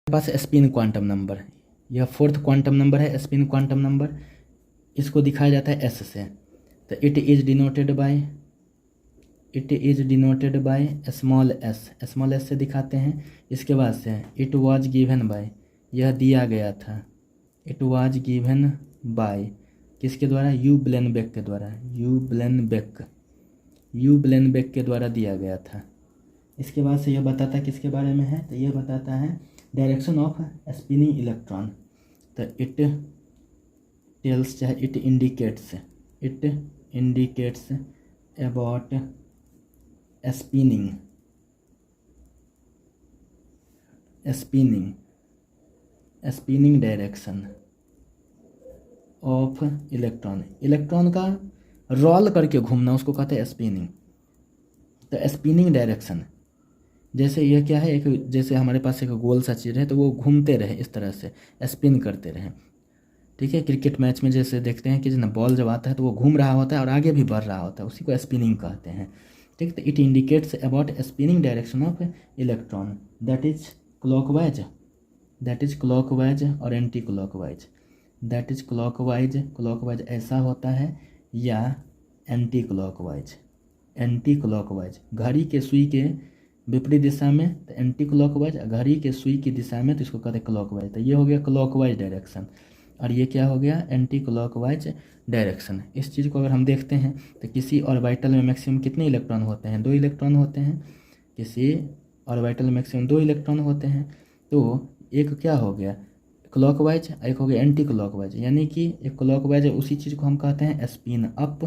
पास spin quantum number, यह fourth quantum number है spin quantum number, इसको दिखाया जाता है एस से। तो it is denoted by small S से दिखाते हैं। इसके बाद से इट वाज गिवन बाय, यह दिया गया था, इट वाज गिवन बाय किसके द्वारा, यू ब्लेनबेक के द्वारा, यू ब्लेनबेक के द्वारा दिया गया था। इसके बाद से यह बताता है किसके बारे में है, तो यह बताता है डायरेक्शन ऑफ स्पिनिंग इलेक्ट्रॉन। तो इट टेल्स चाहे it indicates about spinning direction of electron का रोल करके घूमना, उसको कहते हैं स्पिनिंग। तो स्पिनिंग डायरेक्शन, जैसे यह क्या है, एक जैसे हमारे पास एक गोल सा चीज़ है तो वो घूमते रहे, इस तरह से स्पिन करते रहे। ठीक है, क्रिकेट मैच में जैसे देखते हैं कि ना बॉल जब आता है तो वो घूम रहा होता है और आगे भी बढ़ रहा होता है, उसी को स्पिनिंग कहते हैं। ठीक, तो it indicates about spinning direction of electron that is clockwise और anti clockwise. That is clockwise ऐसा होता है, या एंटी क्लॉकवाइज घड़ी के सुई के विपरीत दिशा में तो एंटी क्लॉकवाइज, घड़ी के सुई की दिशा में तो इसको कहते हैं क्लॉकवाइज। तो ये हो गया क्लॉकवाइज डायरेक्शन, और ये क्या हो गया, एंटी क्लॉकवाइज डायरेक्शन। इस चीज़ को अगर हम देखते हैं तो किसी ऑर्बिटल में मैक्सिमम कितने इलेक्ट्रॉन होते हैं, 2 इलेक्ट्रॉन होते हैं। किसी ऑर्बिटल में मैक्सिमम 2 इलेक्ट्रॉन होते हैं। तो एक क्या हो गया क्लॉकवाइज, एक हो गया एंटी क्लॉकवाइज, यानी कि एक क्लॉकवाइज है उसी चीज़ को हम कहते हैं स्पिन अप,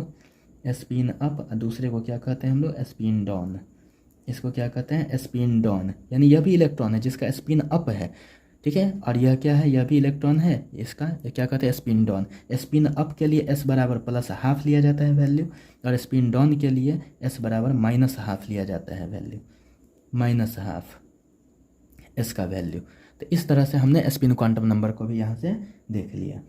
और दूसरे को क्या कहते हैं हम लोग, स्पिन डाउन। इसको क्या कहते हैं, स्पिन डाउन, यानी यह भी इलेक्ट्रॉन है जिसका स्पिन अप है। ठीक है, और यह क्या है, यह भी इलेक्ट्रॉन है, इसका क्या कहते हैं, स्पिन डाउन। स्पिन अप के लिए s बराबर +½ लिया जाता है वैल्यू, और स्पिन डाउन के लिए s बराबर -½ लिया जाता है वैल्यू, -½ इसका वैल्यू। तो इस तरह से हमने स्पिन क्वांटम नंबर को भी यहाँ से देख लिया।